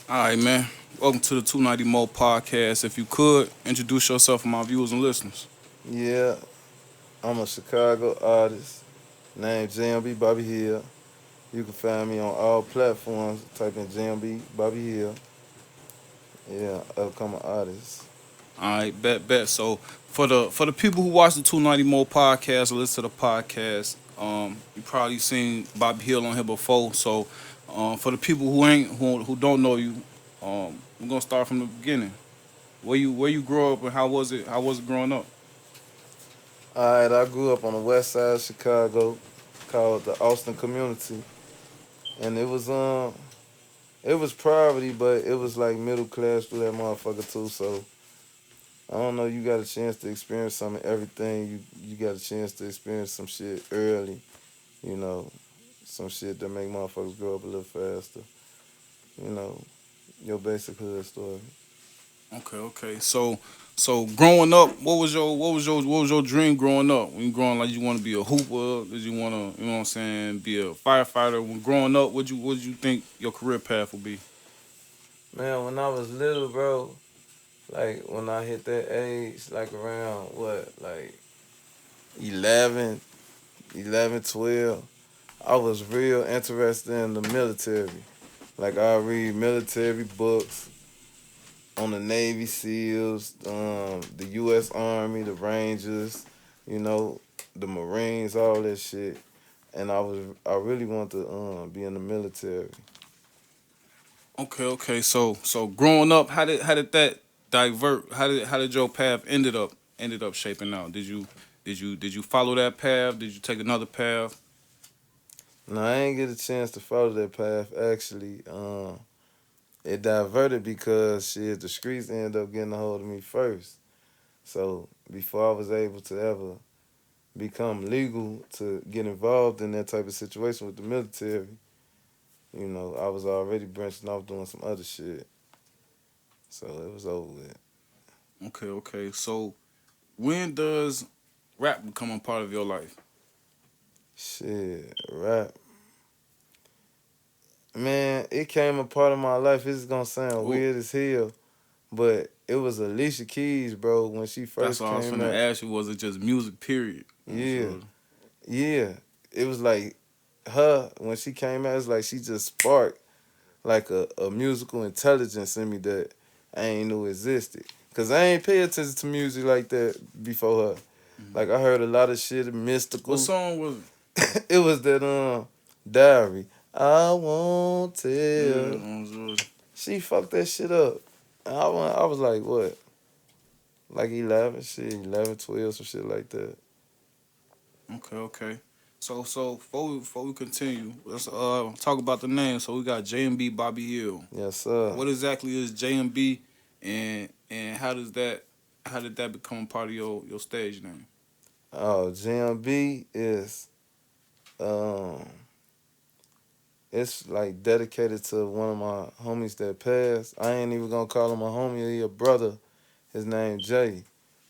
All right, man. Welcome to the 290 Mo podcast. If you could introduce yourself to my viewers and listeners. Yeah, I'm a Chicago artist named JMB Bobby Hill. You can find me on all platforms. Type in JMB Bobby Hill. Yeah, upcoming artist. All right, bet. So for the people who watch the 290 Mo podcast or listen to the podcast, you probably seen Bobby Hill on here before. So for the people who don't know you, we're gonna start from the beginning. Where you grew up and how was it growing up? Alright, I grew up on the west side of Chicago called the Austin community. And it was poverty, but it was like middle class through that motherfucker too. So I don't know, you got a chance to experience some of everything. You got a chance to experience some shit early, you know, some shit that make motherfuckers grow up a little faster. You know, your basic hood story. Okay. So growing up, what was your dream growing up? When you growing like you want to be a hooper? Did you want to you know what I'm saying be a firefighter? When growing up, what you think your career path would be? Man, when I was little, bro, like when I hit that age, like around what, like 11, 11, 12, I was real interested in the military. Like I read military books on the Navy SEALs, the U.S. Army, the Rangers, you know, the Marines, all that shit. And I really want to be in the military. Okay. So growing up, how did that divert? How did your path ended up shaping out? Did you follow that path? Did you take another path? No, I ain't get a chance to follow that path actually. It diverted because shit, the streets ended up getting a hold of me first. So before I was able to ever become legal to get involved in that type of situation with the military, I was already branching off doing some other shit. So it was over with. Okay. So when does rap become a part of your life? Shit, rap. Man, it came a part of my life. It's gonna sound Well, weird as hell, but it was Alicia Keys, bro, when she that's first all I was came finna out. ask you. Was it just music? Period. Yeah, So, yeah. It was like her when she came out. It's like she just sparked like a musical intelligence in me that I ain't knew existed. Cause I ain't pay attention to music like that before her. mhm. Like I heard a lot of shit What mystical. song was it? It was that diary. I won't Yeah, tell. She fucked that shit up. I was like, what? Like 11, shit, 11, 12, some shit like that. okay. So before we continue, let's talk about the name. So we got JMB Bobby Hill. Yes, sir. What exactly is JMB, and how did that become a part of your stage name? Oh, JMB is, um, it's like dedicated to one of my homies that passed. I ain't even gonna call him a homie, he a brother. His name Jay.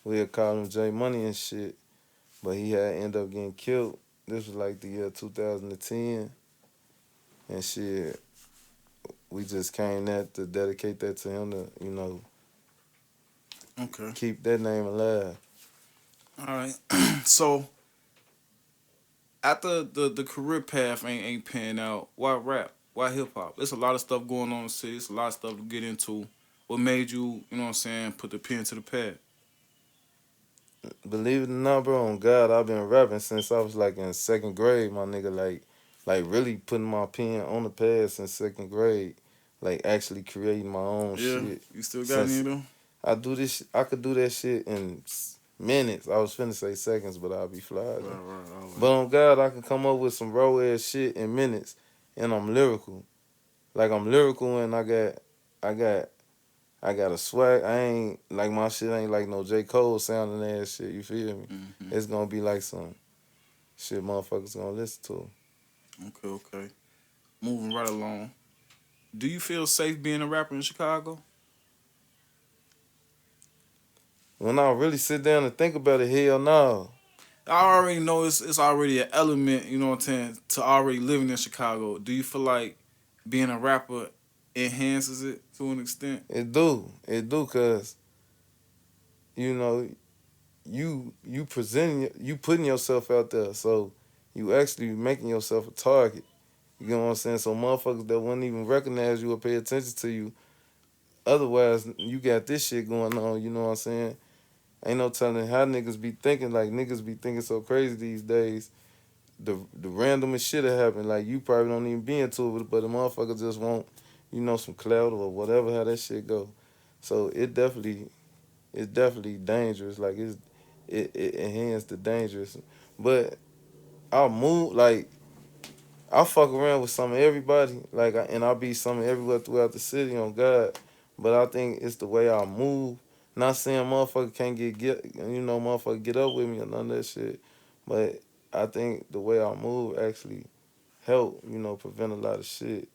We'll call him Jay Money and shit. But he had ended up getting killed. This was like the year 2010. And shit, we just came that to dedicate that to him to, Okay. keep that name alive. All right. So after the career path ain't panning out, why rap? Why hip hop? There's a lot of stuff going on in the city. It's a lot of stuff to get into. What made you know what I'm saying, put the pen to the pad? Believe it or not, bro, on God, I've been rapping since I was like in second grade, my nigga. Like really putting my pen on the pad since second grade. Like actually creating my own Yeah, shit. you still got any Since of them? I could do that shit in minutes. I was finna say seconds, but I'll be fly. Right. All But right. on God, I can come up with some raw ass shit in minutes, and I'm lyrical. Like I'm lyrical, and I got, I got a swag. I ain't like my shit ain't like no J Cole sounding ass shit. You feel me? Mm-hmm. It's gonna be like some shit motherfuckers gonna listen to. Okay. Moving right along. Do you feel safe being a rapper in Chicago? When I really sit down and think about it, hell no. I already know it's already an element, you know what I'm saying, to already living in Chicago. Do you feel like being a rapper enhances it? to an extent. It do, cause you know you putting yourself out there, so you actually making yourself a target. You know what I'm saying? So motherfuckers that wouldn't even recognize you or pay attention to you, otherwise you got this shit going on. You know what I'm saying? Ain't no telling how niggas be thinking. Like niggas be thinking so crazy these days. The randomest shit that happen. Like you probably don't even be into it, but the motherfucker just want some clout or whatever. How that shit go. So it's definitely dangerous. Like it enhances the dangerous. But I'll move like I fuck around with some of everybody. Like and I'll be some everywhere throughout the city on God. But I think it's the way I move. Not saying motherfucker can't motherfucker get up with me or none of that shit. But I think the way I move actually help, prevent a lot of shit.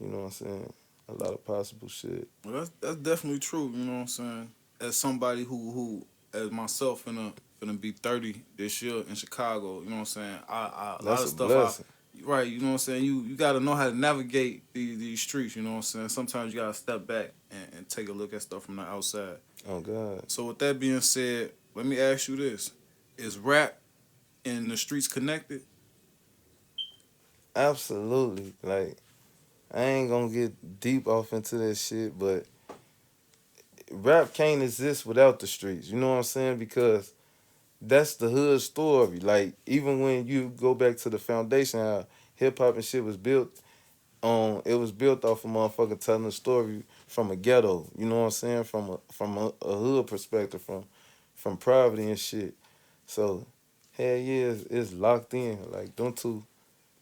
You know what I'm saying? A lot of possible shit. Well, that's definitely true. You know what I'm saying? As somebody who as myself finna be 30 this year in Chicago. You know what I'm saying? A lot That's of a stuff I blessing. right. You know what I'm saying? You got to know how to navigate these streets. You know what I'm saying? Sometimes you got to step back and take a look at stuff from the outside. Oh God. So with that being said, let me ask you this: is rap and the streets connected? Absolutely. Like I ain't gonna get deep off into that shit, but rap can't exist without the streets. You know what I'm saying? Because that's the hood story. Like even when you go back to the foundation, how hip hop and shit was built on, it was built off a motherfucker telling a story from a ghetto. You know what I'm saying? From a hood perspective, from poverty and shit. So hell yeah, it's locked in. Like them two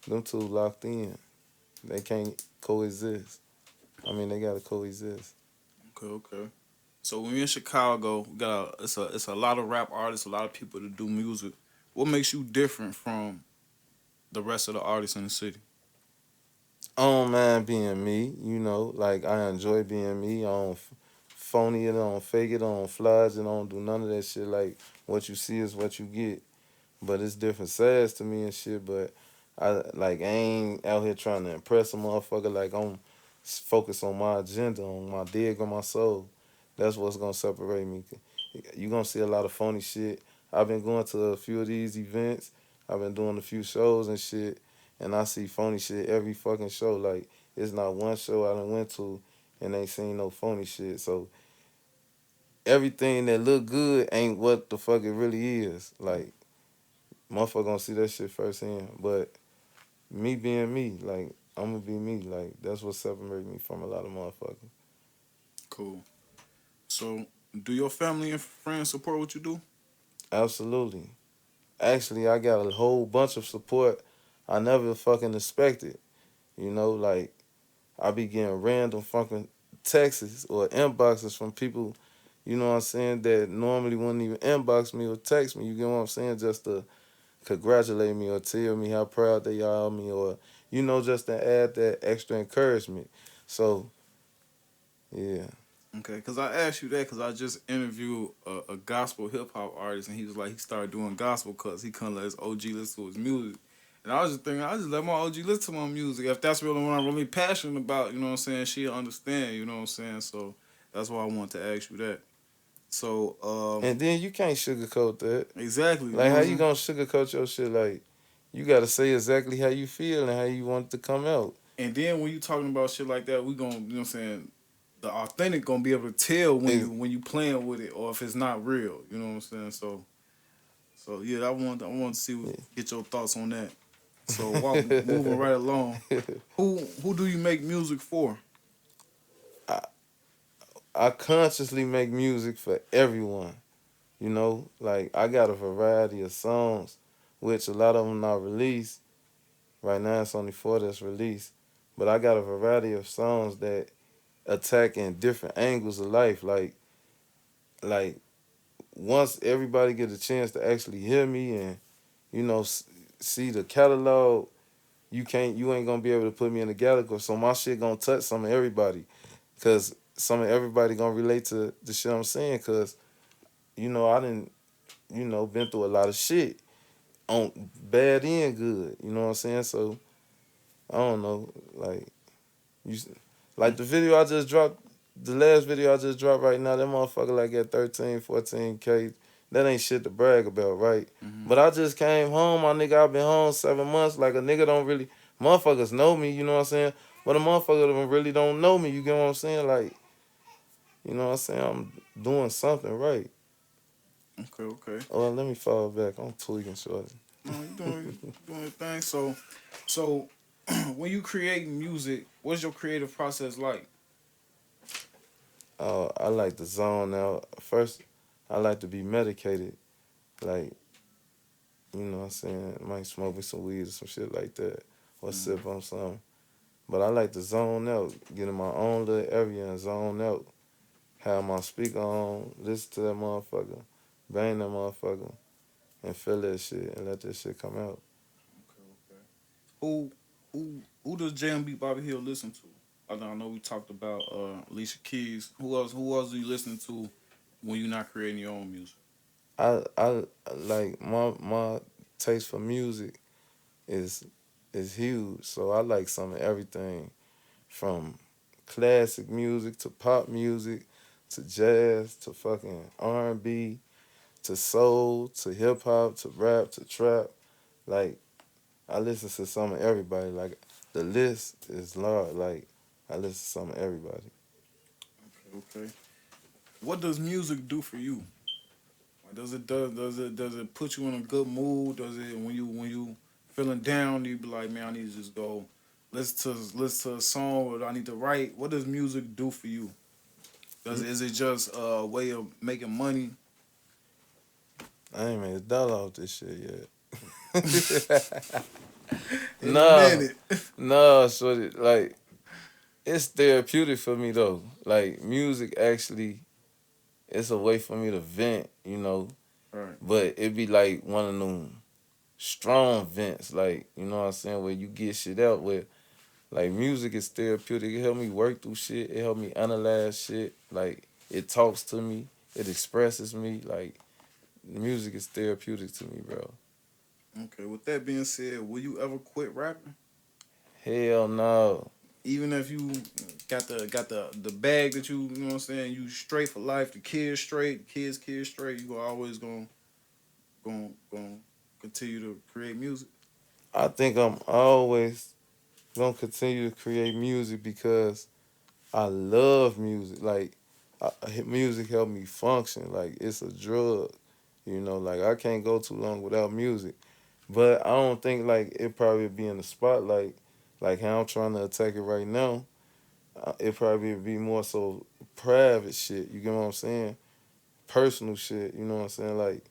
locked in. They can't coexist. I mean, they gotta coexist. Okay, okay. So when you're in Chicago, we got it's a lot of rap artists, a lot of people that do music. What makes you different from the rest of the artists in the city? I don't mind being me, like I enjoy being me. I don't phony it, I don't fake it, I don't flies it, I don't do none of that shit. Like what you see is what you get. But it's different sides to me and shit. But I ain't out here trying to impress a motherfucker. Like I'm focused on my agenda, on my dig, on my soul. That's what's gonna separate me. You gonna see a lot of phony shit. I've been going to a few of these events. I've been doing a few shows and shit, and I see phony shit every fucking show. Like it's not one show I done went to and ain't seen no phony shit. So everything that look good ain't what the fuck it really is. Like motherfucker gonna see that shit firsthand. But me being me, like I'm gonna be me. Like that's what separates me from a lot of motherfuckers. Cool. So do your family and friends support what you do? Absolutely. Actually, I got a whole bunch of support I never fucking expected. Like I be getting random fucking texts or inboxes from people, you know what I'm saying, that normally wouldn't even inbox me or text me. You get what I'm saying? Just to congratulate me or tell me how proud they are of me or, just to add that extra encouragement. So, yeah. Okay, because I asked you that because I just interviewed a gospel hip hop artist and he was like he started doing gospel because he couldn't let his OG listen to his music. And I was just thinking, I just let my OG listen to my music. If that's really what I'm really passionate about, you know what I'm saying, she'll understand, you know what I'm saying? So that's why I wanted to ask you that. So, And then you can't sugarcoat that. exactly, you know Like, what how I'm you saying? gonna sugarcoat your shit? Like, you gotta say exactly how you feel and how you want it to come out. And then when you talking about shit like that, we gonna, you know what I'm saying, the authentic gonna be able to tell when Ex- you playing with it or if it's not real, you know what I'm saying? So yeah, I want to see get your thoughts on that. So moving right along, who do you make music for? I, I consciously make music for everyone. Like I got a variety of songs, which a lot of them not released. Right now, it's only four that's released, but I got a variety of songs that attack in different angles of life. Like once everybody get a chance to actually hear me and see the catalog, you ain't gonna be able to put me in the category. So my shit gonna touch some of everybody, cause some of everybody gonna relate to the shit I'm saying. Cause I didn't been through a lot of shit on bad and good. You know what I'm saying? So I don't know, like you Like the video I just dropped, the last video I just dropped right now, that motherfucker like at 13, 14K. That ain't shit to brag about, right? Mm-hmm. But I just came home, my nigga. I've been home 7 months. Like a nigga don't really, motherfuckers know me, you know what I'm saying? But a motherfucker really don't know me, you get what I'm saying? Like, you know what I'm saying? I'm doing something right. Okay, okay. Oh, let me fall back. I'm tweaking, shorty. No, you doing your thing. So when you create music, what's your creative process like? I like to zone out. First, I like to be medicated. Like, you know what I'm saying? Might smoke me some weed or some shit like that. Or Mm-hmm. sip on something. But I like to zone out. Get in my own little area and zone out. Have my speaker on, listen to that motherfucker, bang that motherfucker, and feel that shit and let that shit come out. Okay, okay. Who does JMB Bobby Hill listen to? I know we talked about Alicia Keys. Who else do you listen to when you're not creating your own music? I like my taste for music is huge. So I like some of everything from classic music to pop music to jazz to fucking R&B to soul to hip hop to rap to trap. Like I listen to some of everybody. Like the list is large. Like I listen to some of everybody. Okay. What does music do for you? Like, does it put you in a good mood? Does it when you feeling down, you be like, man, I need to just go listen to a song, or I need to write. What does music do for you? Is it just a way of making money? I ain't made $1 off this shit yet. In a no, minute. no, so like it's therapeutic for me though. Like music actually, it's a way for me to vent, you know. Right. But it be like one of them strong vents, like you know what I'm saying, where you get shit out. Where like music is therapeutic. It help me work through shit. It help me analyze shit. Like it talks to me. It expresses me. Like music is therapeutic to me, bro. Okay. With that being said, will you ever quit rapping? Hell no. Even if you got the bag that you know what I'm saying, you straight for life, the kids straight, kids straight, you always gonna continue to create music. I think I'm always gonna continue to create music because I love music. Like, music help me function. Like, it's a drug. You know, like I can't go too long without music. But I don't think like it probably be in the spotlight, like how I'm trying to attack it right now. It probably be more so private shit. You get what I'm saying? Personal shit. You know what I'm saying? Like,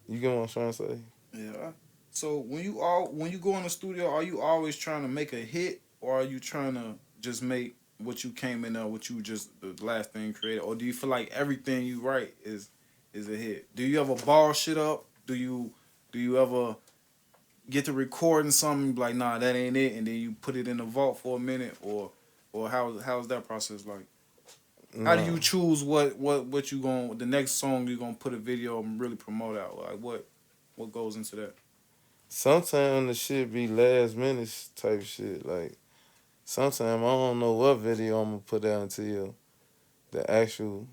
you get what I'm trying to say? Yeah. So when you go in the studio, are you always trying to make a hit, or are you trying to just make what you came in there, what you just the last thing you created, or do you feel like everything you write is a hit? Do you ever ball shit up? Do you ever get to recording something and be like, nah, that ain't it, and then you put it in the vault for a minute, or how's that process like? How do No. you choose what you going the next song you gonna put a video and really promote out? Like what goes into that? Sometimes the shit be last minute type shit. Like, sometimes I don't know what video I'm gonna put out until the actual,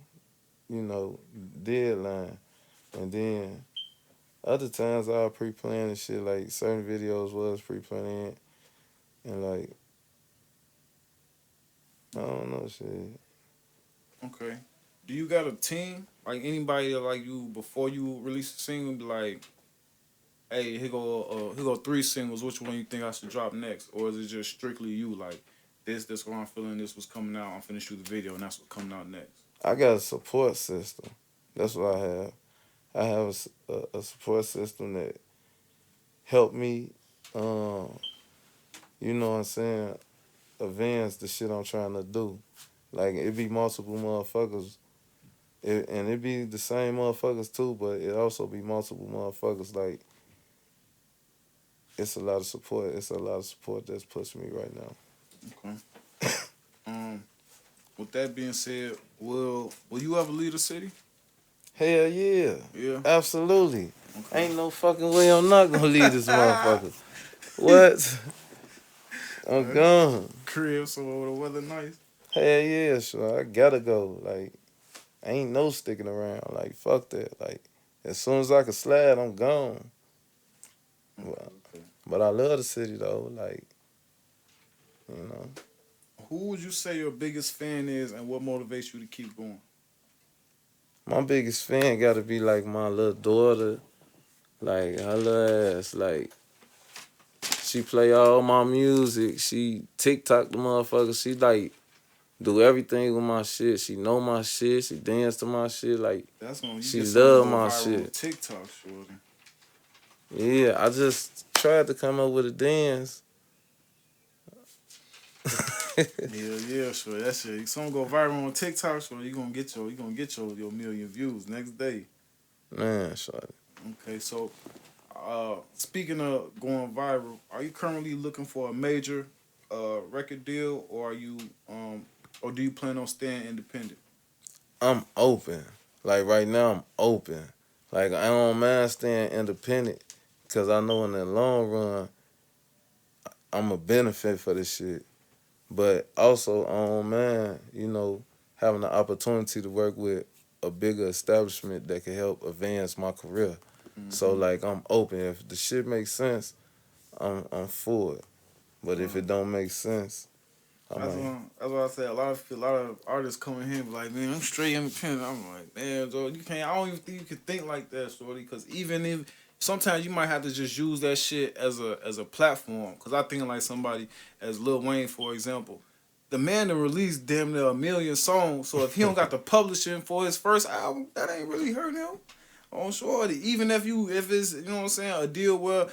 you know, deadline. And then other times I'll pre-plan and shit. Like certain videos was pre-planned, and like I don't know shit. Okay. Do you got a team? Like anybody that like you before you release a single, be like, hey, here go three singles. Which one you think I should drop next? Or is it just strictly you? Like this what I'm feeling. This was coming out. I'm finna shoot the video, and that's what's coming out next. I got a support system. That's what I have. I have a support system that help me, um, you know what I'm saying, advance the shit I'm trying to do. Like it be multiple motherfuckers, and it be the same motherfuckers too, but it also be multiple motherfuckers. Like it's a lot of support. It's a lot of support that's pushing me right now. Okay. Um. With that being said, will you ever leave the city? Hell yeah, Yeah. absolutely. Okay. Ain't no fucking way I'm not gonna leave this motherfucker. What? I'm gone. Crib, so the weather nice. Hell yeah, sure. I gotta go. Like, ain't no sticking around. Like, fuck that. Like, as soon as I can slide, I'm gone. Okay. But I love the city though. Like, you know. Who would you say your biggest fan is, and what motivates you to keep going? My biggest fan gotta be like my little daughter. Like, her little ass. Like, she play all my music. She TikTok the motherfucker. She like do everything with my shit. She know my shit. She dance to my shit. Like, That's when you she get something to love go my viral on shit. TikTok, shorty. Yeah, I just tried to come up with a dance. Yeah, sure. That shit. Something go viral on TikTok, so you gonna get your million views next day. Man, shorty. Okay, so speaking of going viral, are you currently looking for a major record deal, or are you or do you plan on staying independent? I'm open. Like right now, I'm open. Like I don't mind staying independent because I know in the long run, I'm a benefit for this shit. But also, I don't mind, having the opportunity to work with a bigger establishment that can help advance my career. So Mm-hmm. like I'm open. If the shit makes sense, I'm for it. But if it don't make sense, I might. That's what I said. A lot of artists come in here and be like, man, I'm straight independent. I'm like, man, Joe, you can't. I don't even think you can think like that, shorty. Because even if sometimes you might have to just use that shit as a platform. Because I think like somebody as Lil Wayne, for example, the man that released damn near a million songs. So if he don't got the publishing for his first album, that ain't really hurt him. On shorty. Even if it's what I'm saying, a deal where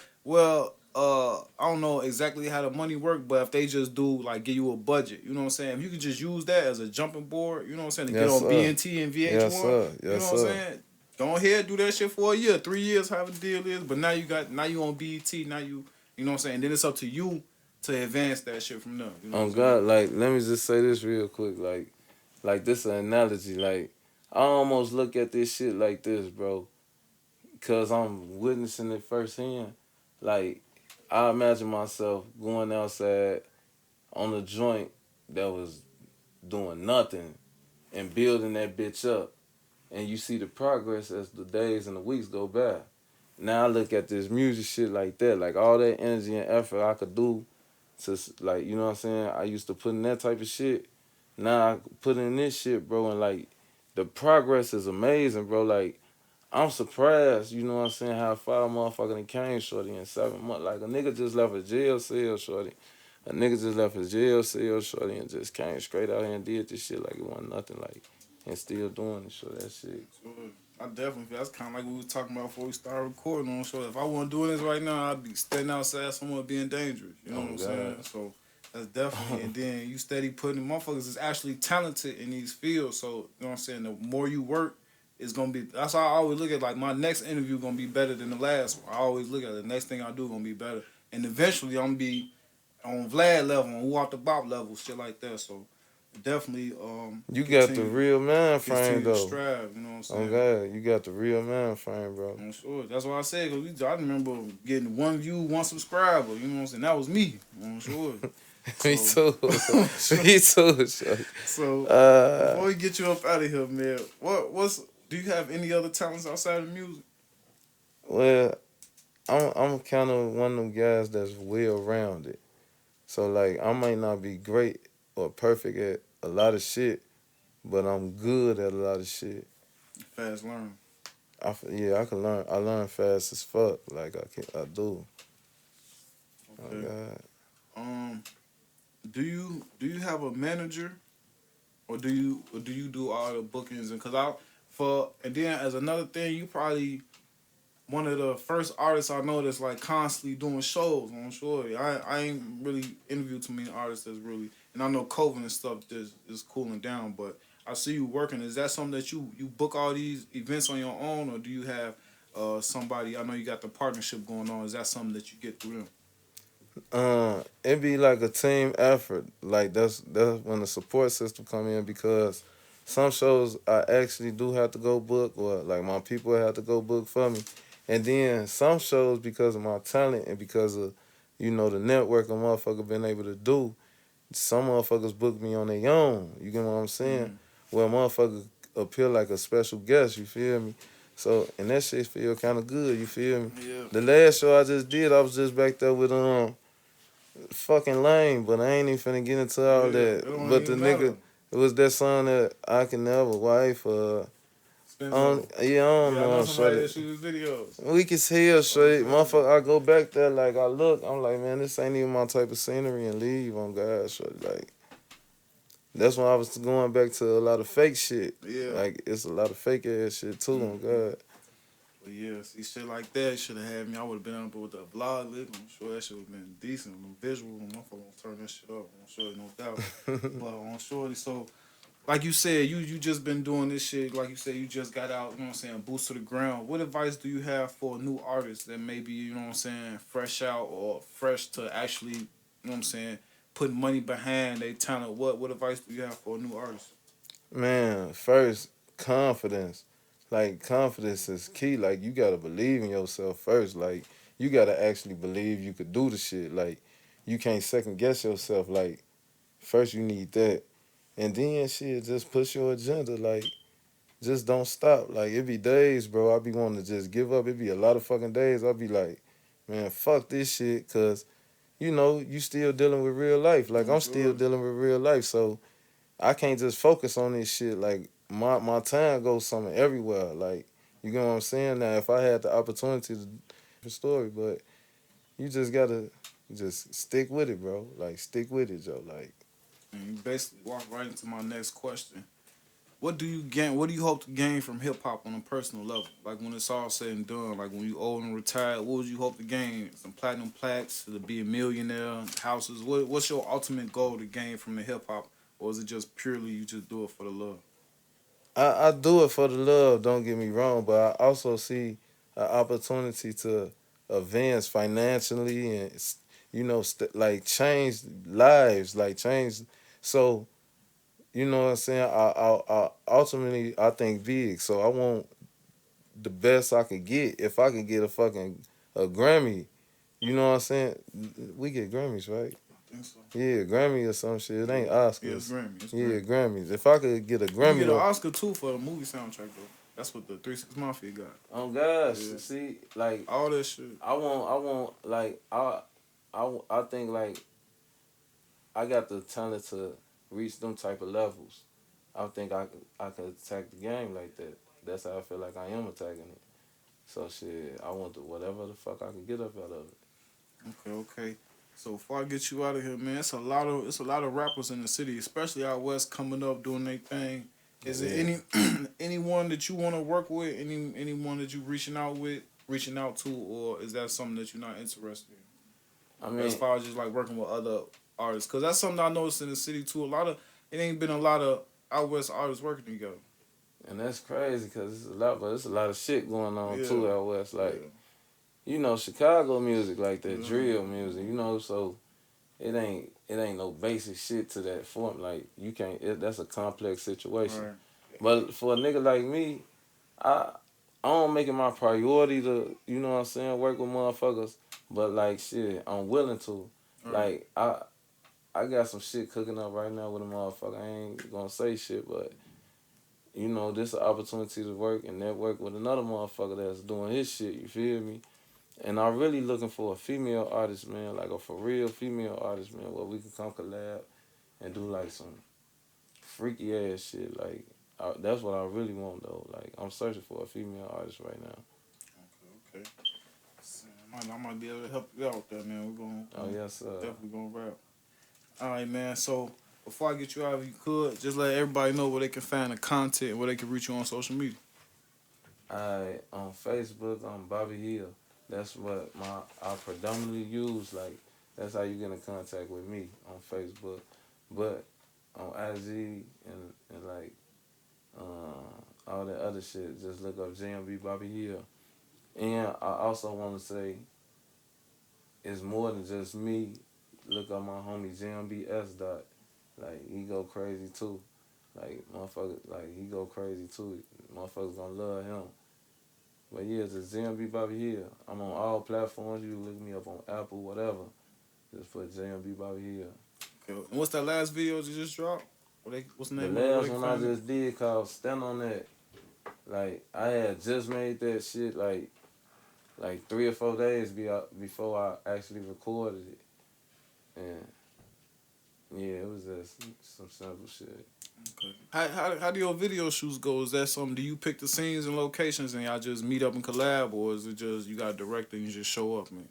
I don't know exactly how the money work, but if they just do like give you a budget, you know what I'm saying? If you could just use that as a jumping board, you know what I'm saying, to get Yes on sir. BNT and Yes VH1, sir. you know Yes what I'm sir. saying? Go ahead, do that shit for a year, 3 years, however the deal is. But now you on BET, now you know what I'm saying. Then it's up to you to advance that shit from there. You know what Oh I'm saying? God, like let me just say this real quick, like this an analogy. Like I almost look at this shit like this, bro, cause I'm witnessing it firsthand. Like I imagine myself going outside on a joint that was doing nothing and building that bitch up, and you see the progress as the days and the weeks go by. Now I look at this music shit like that, like all that energy and effort I could do to, like, you know what I'm saying? I used to put in that type of shit. Now I put in this shit, bro, and like the progress is amazing, bro. Like I'm surprised, you know what I'm saying, how far a motherfucker done came, shorty, in 7 months. Like a nigga just left a jail cell, shorty. A nigga just left a jail cell, shorty, and just came straight out here and did this shit like it wasn't nothing, like, and still doing it, so that shit. So, I definitely feel that's kind of like we were talking about before we started recording on. So if I wasn't doing this right now, I'd be standing outside somewhere being dangerous. You know Oh what I'm God. saying? So that's definitely. And then you steady putting motherfuckers is actually talented in these fields. So you know what I'm saying. The more you work, it's gonna be. That's how I always look at. Like my next interview gonna be better than the last one. I always look at it. The next thing I do gonna be better. And eventually I'm gonna be on Vlad level, on Who Off the Bop level, shit like that. So definitely You got the continue real man frame continue to though. strive. You know what I'm Oh saying? God, you got the real man frame, bro. I'm sure. That's what I said. Cause I remember getting one view, one subscriber. You know what I'm saying? That was me. I'm sure. Me So, too. Me too, shorty. so Uh, before we get you up out of here, man, what's do you have any other talents outside of music? well, I'm kind of one of them guys that's well rounded. So like I might not be great or perfect at a lot of shit, but I'm good at a lot of shit. Fast learn. Yeah, I can learn. I learn fast as fuck. Like I do. Oh Okay. God. Um, do you have a manager, or do you do all the bookings? And cause and then as another thing, you probably one of the first artists I know that's like constantly doing shows. I'm sure. I ain't really interviewed too many artists that's really, and I know COVID and stuff is cooling down, but I see you working. Is that something that you book all these events on your own, or do you have somebody? I know you got the partnership going on. Is that something that you get through them? It be like a team effort. Like that's when the support system come in because some shows I actually do have to go book or like my people have to go book for me. And then some shows because of my talent and because of, you know, the network a motherfucker been able to do. Some motherfuckers book me on their own. You get what I'm saying? Where motherfucker appear like a special guest. You feel me? So and that shit feel kind of good. You feel me? Yeah. The last show I just did, I was just back there with fucking lame, but I ain't even finna get into all Yeah, that. it don't But the even matter. nigga, it was that song that I can never wife. Spenzo. Yeah, I Yeah, don't I know know, somebody shorty. that shoots videos. We can tell, straight. Okay. Motherfucker, I go back there, like, I look, I'm like, man, this ain't even my type of scenery and leave on God, shorty. Like, that's when I was going back to a lot of fake shit. Yeah. Like, it's a lot of fake ass shit, too, on God. But yeah, see shit like that should have had me. I would have been up with the vlog lick. I'm sure that should have been decent. The visual, motherfucker gonna turn that shit up. I'm sure, no doubt. But on shorty, so like you said, you just been doing this shit. Like you said, you just got out. You know what I'm saying? Boots to the ground. What advice do you have for a new artist that maybe, you know what I'm saying, fresh out or fresh to actually, you know what I'm saying, put money behind their talent? What advice do you have for a new artist? Man, first, confidence. Like, confidence is key. Like, you gotta believe in yourself first. Like, you gotta actually believe you could do the shit. Like, you can't second guess yourself. Like, first you need that. And then shit, just push your agenda. Like, just don't stop. Like, it be days, bro, I be wanting to just give up. It be a lot of fucking days. I be like, man, fuck this shit. Cause, you know, you still dealing with real life. Like, I'm still Sure. dealing with real life. So I can't just focus on this shit. Like, my time goes somewhere everywhere. Like, you get what I'm saying? Now, if I had the opportunity to story, but you just gotta just stick with it, bro. Like, stick with it, Joe. Like, And you basically walk right into my next question. What do you gain? What do you hope to gain from hip hop on a personal level? Like when it's all said and done, like when you old and retired, what would you hope to gain? Some platinum plaques, to be a millionaire, houses. What's your ultimate goal to gain from the hip hop, or is it just purely you just do it for the love? I do it for the love, don't get me wrong, but I also see an opportunity to advance financially and, you know, like change lives, like change. So, you know what I'm saying? I ultimately, I think big. So I want the best I can get. If I can get a Grammy, you know what I'm saying? We get Grammys, right? I think so. Yeah, Grammy or some shit. It ain't Yeah, it's Oscars. Grammy. It's Yeah, Grammy. Grammys. If I could get a You Grammy get an though, Oscar too for the movie soundtrack though. That's what the 3 6 Mafia got. oh gosh, Yeah. see, like All that shit. like I think like I got the talent to reach them type of levels. I think I could attack the game like that. That's how I feel like I am attacking it. So shit, I want to whatever the fuck I can get up out of it. Okay. So before I get you out of here, man, it's a lot of rappers in the city, especially out west, coming up doing their thing. Is it Yeah. any anyone that you want to work with? Anyone that you reaching out to, or is that something that you're not interested I in? As mean, far as just like working with other artists, because that's something I noticed in the city too. It ain't been a lot of out west artists working together. and that's crazy because it's a lot, but it's a lot of shit going on Yeah, too out west. yeah, Like you know, Chicago music like that yeah. drill music. You know, so it ain't no basic shit to that form. Like you can't. That's a complex situation. Right. But for a nigga like me, I I don't make it my priority to, you know what I'm saying, work with motherfuckers. But like shit, I'm willing to. Right. Like I got some shit cooking up right now with a motherfucker. I ain't gonna say shit, but you know, this an opportunity to work and network with another motherfucker that's doing his shit, you feel me? And I'm really looking for a female artist, man, like a for real female artist, man, where we can come collab and do like some freaky ass shit. Like that's what I really want though. Like I'm searching for a female artist right now. Okay. I might be able to help you out with that, man. We're gonna Oh yes, sir. definitely gonna rap. All right, man. So before I get you out, if you could just let everybody know where they can find the content and where they can reach you on social media. On Facebook, I'm Bobby Hill. That's what I predominantly use. Like that's how you get in contact with me on Facebook. But on IG and like all that other shit, just look up JMB Bobby Hill. And I also want to say it's more than just me. Look up my homie JMB S. Dot. Like he go crazy too. Like motherfucker, like he go crazy too. Motherfuckers gonna love him. But yeah, it's a ZMB Bobby Hill. I'm on all platforms. You can look me up on Apple, whatever. Just put JMB Bobby Hill. Okay. And what's that last video you just dropped? What's the The name of it? last one I just did called Stand On That. Like, I had just made that shit like 3 or 4 days before I actually recorded it. And yeah, it was just some simple shit. Okay. How do your video shoots go? Is that something? Do you pick the scenes and locations and y'all just meet up and collab, or is it just you got a director and you just show up, man?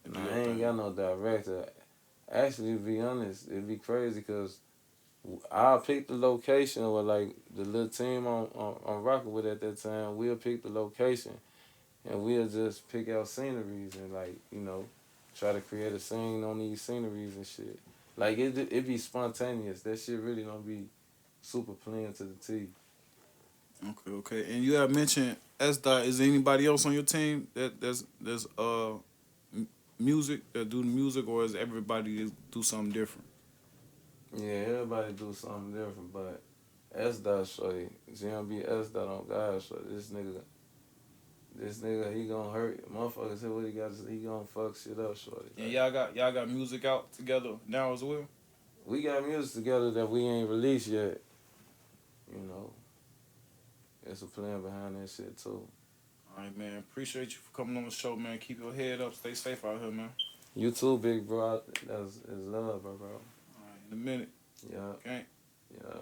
And do Nah, your I ain't thing? got no director. Actually, to be honest, it'd be crazy because I'll pick the location or like the little team I'm rocking with at that time. We'll pick the location and we'll just pick out sceneries and like, you know, try to create a scene on these sceneries and shit. Like it be spontaneous. That shit really don't be super planned to the T. Okay. And you have mentioned S Dot. Is there anybody else on your team that's music that do the music, or is everybody do something different? Yeah, everybody do something different, but S dot shorty, JMB S dot on God shorty. This nigga, he gonna hurt motherfuckers. Say what he got to say, he gonna fuck shit up, shorty. And y'all got music out together now as well. We got music together that we ain't released yet. You know, there's a plan behind that shit too. All right, man. Appreciate you for coming on the show, man. Keep your head up. Stay safe out here, man. You too, big bro. That's love, bro. All right, in a minute. Yeah, Okay. yeah.